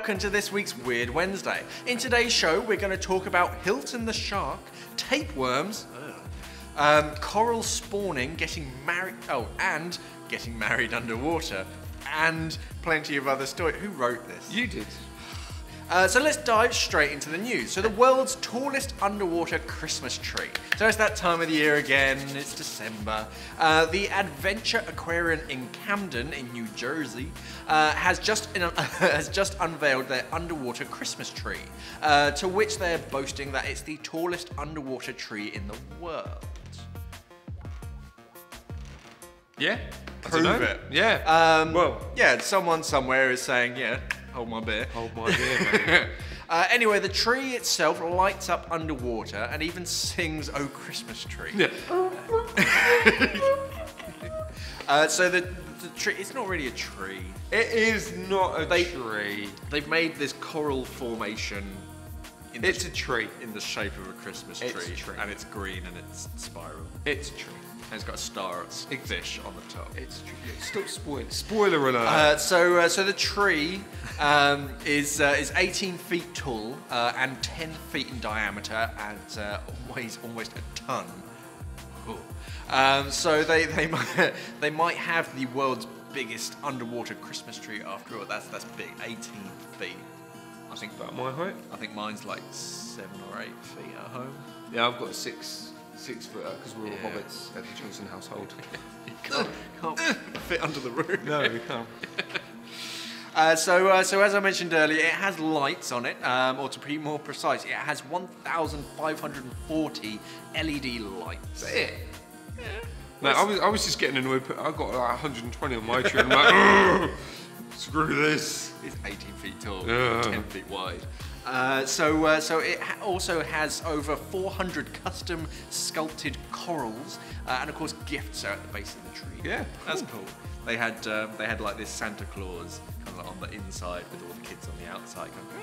welcome to this week's Weird Wednesday. In today's show, we're going to talk about Hilton the shark, tapeworms, coral spawning, getting married underwater, and plenty of other stories. Who wrote this? You did. So let's dive straight into the news. So the world's tallest underwater Christmas tree. So it's that time of the year again, it's December. The Adventure Aquarium in Camden in New Jersey has just unveiled their underwater Christmas tree, to which they're boasting that it's the tallest underwater tree in the world. Yeah. Prove it. Yeah. Yeah, someone somewhere is saying, yeah, hold my beer. Hold my beer, mate. Anyway, the tree itself lights up underwater and even sings "Oh Christmas Tree." Yeah. So the tree, it's not really a tree. It is not a tree. They've made this coral formation. It's a tree. In the shape of a Christmas It's tree. a tree. And it's green and it's spiral. It's a tree. And it's got a star, fish on the top. It's a tree. Stop spoiling. Spoiler alert. So the tree is 18 feet tall and 10 feet in diameter and weighs almost a ton. So they might have the world's biggest underwater Christmas tree after all. That's big, 18 feet. I think about my height. I think mine's like 7 or 8 feet at home. Yeah, I've got a 6 footer because we're all hobbits at the Johnson household. You can't fit under the roof. No, we can't. So as I mentioned earlier, it has lights on it, or to be more precise, it has 1,540 LED lights. That's it. Yeah. No, I was just getting annoyed. I got like 120 on my tree. And I'm like, ugh, screw this. It's 18 feet tall, Yeah. 10 feet wide. So it also has over 400 custom sculpted corals, and of course gifts are at the base of the tree. Yeah, That's cool. They had like this Santa Claus kind of like on the inside with all the kids on the outside, kind of,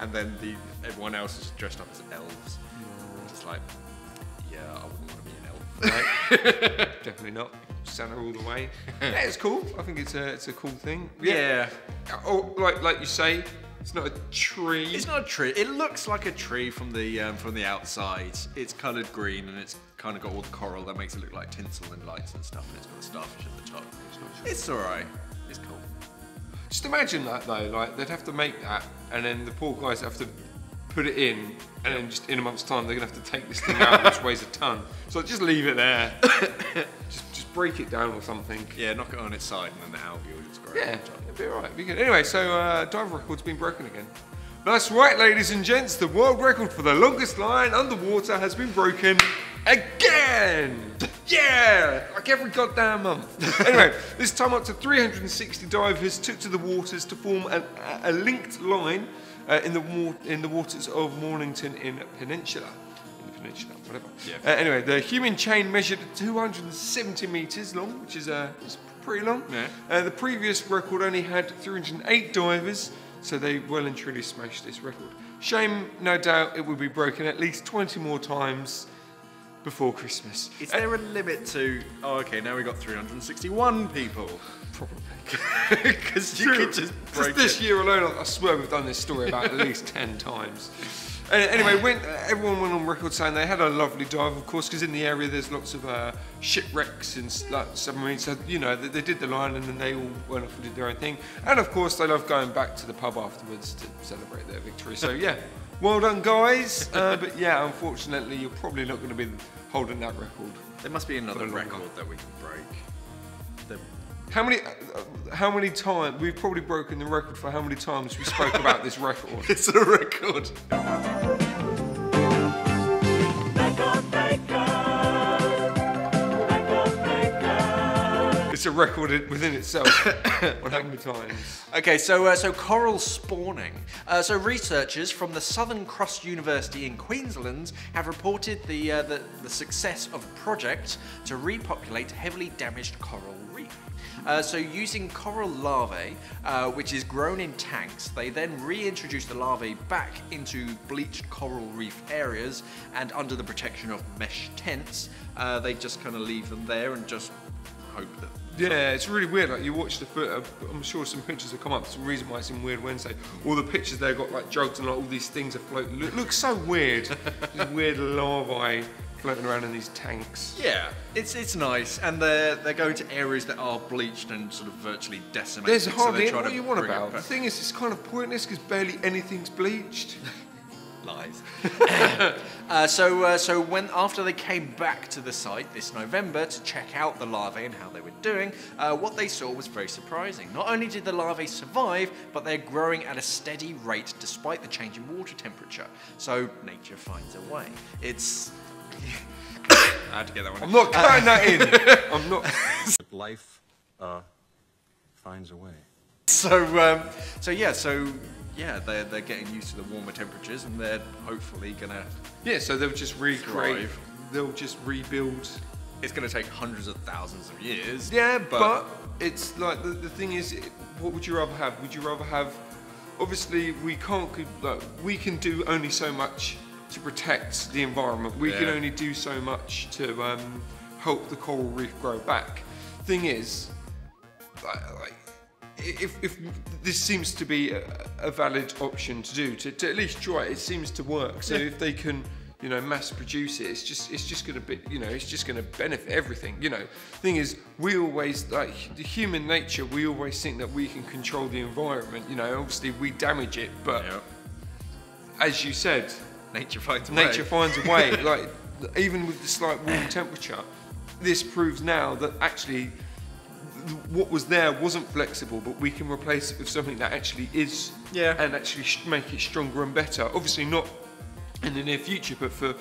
and then everyone else is dressed up as elves. Just like, yeah, I wouldn't want to be an elf. Right. Definitely not. Santa all the way. Yeah, it's cool. I think it's a cool thing. Yeah. Oh, like you say, it's not a tree. It's not a tree. It looks like a tree from the outside. It's coloured green and it's kind of got all the coral that makes it look like tinsel and lights and stuff. And it's got a starfish at the top. It's alright. It's cool. Just imagine that though. Like they'd have to make that, and then the poor guys have to put it in, and then just in a month's time they're gonna have to take this thing out, which weighs a ton. So just leave it there. just break it down or something. Yeah, knock it on its side and then the algae will just grow. Yeah, it'd be alright. Be good. Anyway, so dive record's been broken again. That's right, ladies and gents. The world record for the longest line underwater has been broken again. Yeah, like every goddamn month. Anyway, this time up to 360 divers took to the waters to form a linked line in the waters of Mornington in the Peninsula, whatever. Yeah. Anyway, the human chain measured 270 meters long, which is pretty long. Yeah. The previous record only had 308 divers, so they well and truly smashed this record. Shame, no doubt, it will be broken at least 20 more times before Christmas. Is there a limit to? Oh, okay. Now we got 361 people. Probably. Because you could just break Just this year alone, I swear we've done this story about at least 10 times. Anyway, everyone went on record saying they had a lovely dive, of course, because in the area there's lots of shipwrecks and submarines. So, you know, they did the line and then they all went off and did their own thing. And of course, they love going back to the pub afterwards to celebrate their victory. So, yeah, well done, guys. But yeah, unfortunately, you're probably not going to be holding that record. There must be another record that we can break. How many times we've probably broken the record for how many times we spoke about this record? It's a record. It's a record within itself. On how many times? Okay, so coral spawning. So researchers from the Southern Cross University in Queensland have reported the success of a project to repopulate heavily damaged coral reef. So using coral larvae, which is grown in tanks, they then reintroduce the larvae back into bleached coral reef areas, and under the protection of mesh tents, they just kind of leave them there and just hope that Yeah, it's really weird. Like you watch the foot, I'm sure some pictures will come up. It's the reason why it's in Weird Wednesday. All the pictures there got like drugs and like all these things afloat. Looks so weird. These weird larvae floating around in these tanks. Yeah, it's nice, and they're going to areas that are bleached and sort of virtually decimated. There's hardly so what you want about. The thing is, it's kind of pointless because barely anything's bleached. Lies. So after they came back to the site this November to check out the larvae and how they were doing, what they saw was very surprising. Not only did the larvae survive, but they're growing at a steady rate despite the change in water temperature. So nature finds a way. It's I had to get that one. I'm not cutting that in. I'm not. Life finds a way. Yeah, they're getting used to the warmer temperatures, and they're hopefully gonna. Yeah, so they'll just recreate. Thrive. They'll just rebuild. It's gonna take hundreds of thousands of years. Yeah, but it's like the thing is, what would you rather have? Would you rather have? Obviously, we can't. Like, we can do only so much to protect the environment. We can only do so much to help the coral reef grow back. Thing is, like if this seems to be a valid option to do, to at least try it, it seems to work. So if they can, you know, mass produce it, it's just going to be, you know, it's just going to benefit everything. You know, thing is, we always, like the human nature, we always think that we can control the environment. You know, obviously we damage it, but as you said, nature finds a way. Like even with the slight warm temperature, this proves now that actually what was there wasn't flexible, but we can replace it with something that actually is, and actually make it stronger and better. Obviously not in the near future, but for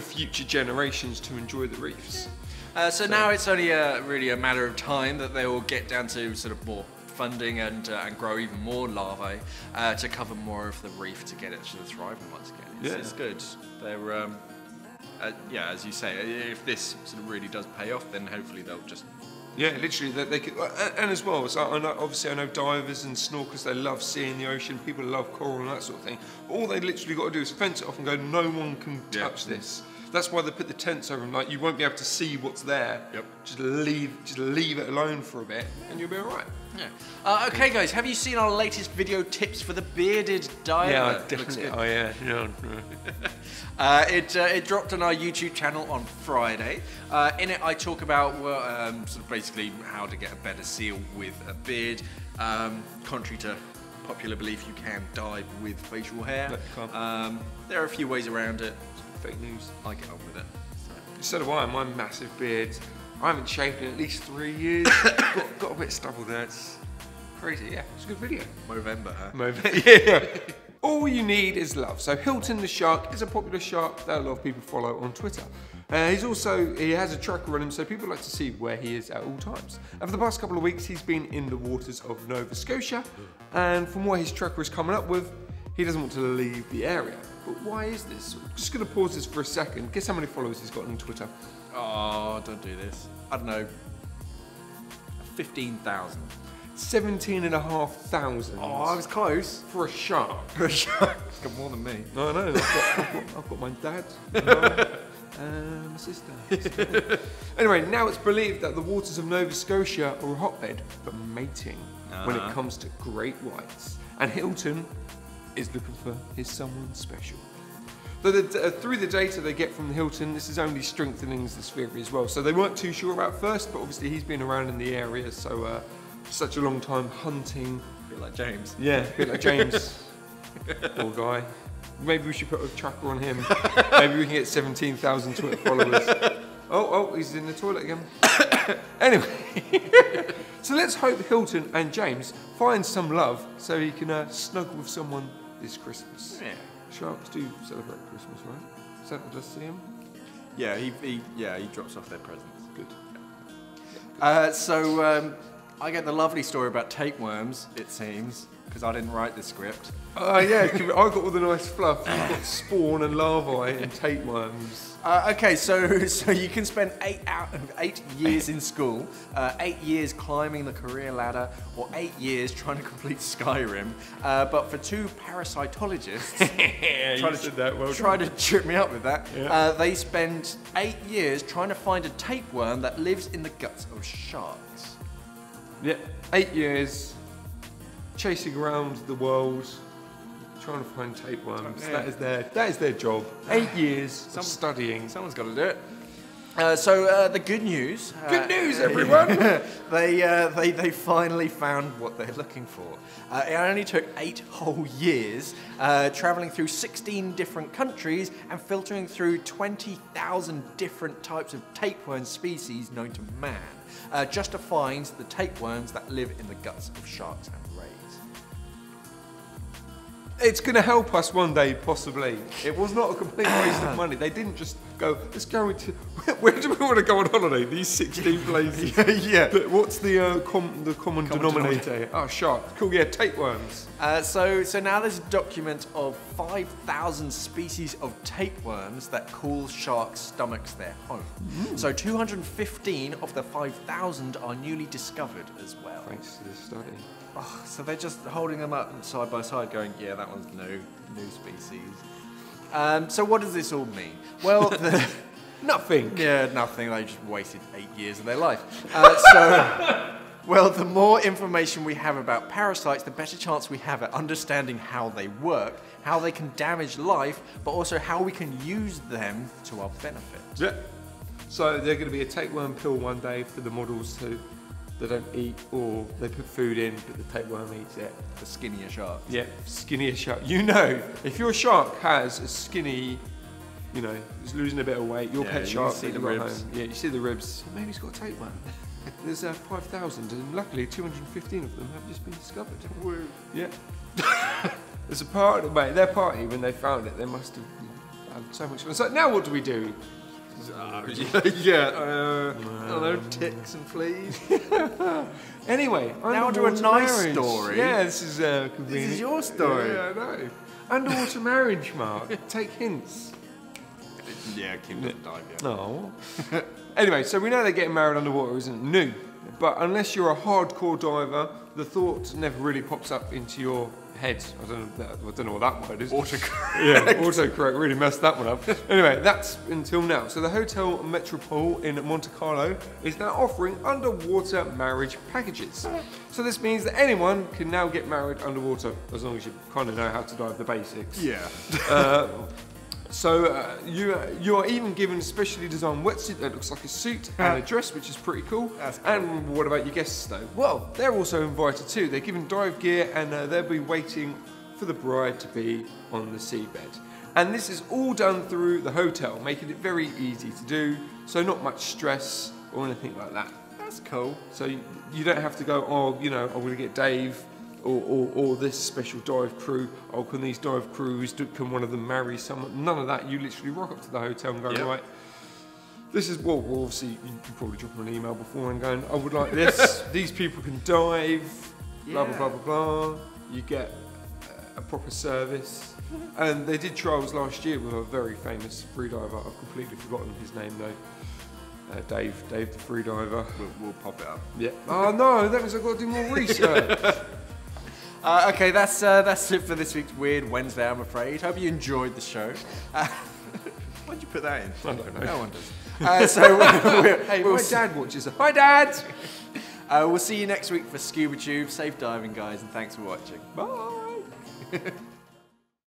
future generations to enjoy the reefs. So now it's only really a matter of time that they will get down to sort of more funding and grow even more larvae to cover more of the reef to get it sort of thriving once again. It's good. They're as you say, if this sort of really does pay off, then hopefully they'll just. Yeah, literally, they could, and as well, so I know divers and snorkers, they love seeing the ocean, people love coral and that sort of thing. All they literally got to do is fence it off and go, no one can touch this. That's why they put the tents over them, like you won't be able to see what's there. Yep. Just leave it alone for a bit and you'll be alright. Yeah. Okay guys, have you seen our latest video tips for the bearded diver? Yeah, definitely. Oh yeah. It dropped on our YouTube channel on Friday. In it I talk about sort of basically how to get a better seal with a beard. Contrary to popular belief, you can dive with facial hair. There are a few ways around it. Fake news. I get on with it. So do I. My massive beard. I haven't shaved in at least 3 years. got a bit of stubble there. It's crazy. Yeah, it's a good video. Movember, huh? Movember. Yeah. All you need is love. So Hilton the shark is a popular shark that a lot of people follow on Twitter. He has a tracker on him, so people like to see where he is at all times. And for the past couple of weeks, he's been in the waters of Nova Scotia, and from what his tracker is coming up with, he doesn't want to leave the area. But why is this? I'm just going to pause this for a second. Guess how many followers he's got on Twitter? Oh, don't do this. I don't know. 15,000. 17,500. Oh, I was close. For a shark. For a shark. It's got more than me. No, I know. I've got my dad, and my sister. Anyway, now it's believed that the waters of Nova Scotia are a hotbed for mating when it comes to great whites. And Hilton is looking for his someone special. Through the data they get from the Hilton, this is only strengthening this theory as well. So they weren't too sure about first, but obviously he's been around in the area, so such a long time hunting. A bit like James. Yeah, a bit like James. Poor guy. Maybe we should put a tracker on him. Maybe we can get 17,000 Twitter followers. Oh, he's in the toilet again. Anyway, so let's hope Hilton and James find some love so he can snuggle with someone this Christmas. Yeah. Sharks do celebrate Christmas, right? Santa does see him? Yeah, he drops off their presents. Good. I get the lovely story about tapeworms, it seems, because I didn't write the script. Yeah, I got all the nice fluff. You've got spawn and larvae and tapeworms. Okay, so you can spend 8 years in school, 8 years climbing the career ladder, or 8 years trying to complete Skyrim. But for two parasitologists, try to trip me up with that, they spend 8 years trying to find a tapeworm that lives in the guts of sharks. Yeah, 8 years, chasing around the world, trying to find tapeworms. Yeah. That is their job. 8 years of studying. Someone's got to do it. So the good news. Good news, everyone! They finally found what they're looking for. It only took 8 whole years, traveling through 16 different countries and filtering through 20,000 different types of tapeworm species known to man, just to find the tapeworms that live in the guts of sharks and rays. It's going to help us one day, possibly. It was not a complete waste of money. They didn't just go, let's go into... Where do we want to go on holiday? These 16 places. Yeah. What's the common denominator? Oh, shark. Cool, yeah, tapeworms. So now there's a document of 5,000 species of tapeworms that call sharks' stomachs their home. So 215 of the 5,000 are newly discovered as well. Thanks to this study. Oh, so they're just holding them up side by side going, yeah, that one's new species. So what does this all mean? Well, Nothing. Yeah, nothing. They just wasted 8 years of their life. Well, the more information we have about parasites, the better chance we have at understanding how they work, how they can damage life, but also how we can use them to our benefit. Yeah. So they're going to be a tapeworm pill one day for the models who they don't eat, or they put food in, but the tapeworm eats it. The skinnier sharks. Yeah, skinnier shark. You know, if your shark has a skinny, you know, is losing a bit of weight, your pet shark, see that the you got ribs. home, yeah, you see the ribs. Maybe he's got a tapeworm. There's 5,000, and luckily 215 of them have just been discovered. Woo. Yeah. There's a party, mate. Their party when they found it, they must have had so much fun. So now what do we do? I don't know, ticks and fleas. Anyway, Now to a underwater nice marriage. story. Yeah, this is convenient. This is your story. Yeah, I know. Underwater marriage, Mark. Take hints. Yeah, Kim doesn't dive yet. No. Anyway, so we know that getting married underwater isn't new, but unless you're a hardcore diver, the thought never really pops up into your head. I don't know what that word is. Autocorrect. Yeah, autocorrect really messed that one up. Anyway, that's until now. So the Hotel Metropole in Monte Carlo is now offering underwater marriage packages. So this means that anyone can now get married underwater, as long as you kind of know how to dive the basics. Yeah. So you are even given a specially designed wetsuit that looks like a suit and a dress, which is pretty cool. That's cool. And what about your guests though? Well, they're also invited too. They're given dive gear and they'll be waiting for the bride to be on the seabed. And this is all done through the hotel, making it very easy to do. So not much stress or anything like that. That's cool. So you don't have to go, oh, you know, I'm going to get Dave or this special dive crew. Oh, can these dive crews, can one of them marry someone? None of that. You literally rock up to the hotel and go, Yep. right, this is, well, obviously, you can probably drop them an email before and going, I would like this. These people can dive, blah, blah, blah, blah, blah. You get a proper service. And they did trials last year with a very famous freediver. I've completely forgotten his name though. Dave the freediver. We'll pop it up. Yeah. Oh no, that means I've got to do more research. Okay, that's it for this week's Weird Wednesday, I'm afraid. Hope you enjoyed the show. Why'd you put that in? I don't know. No one does. Hey, my dad watches it. Hi, Dad! We'll see you next week for Scuba Tube. Safe diving, guys, and thanks for watching. Bye!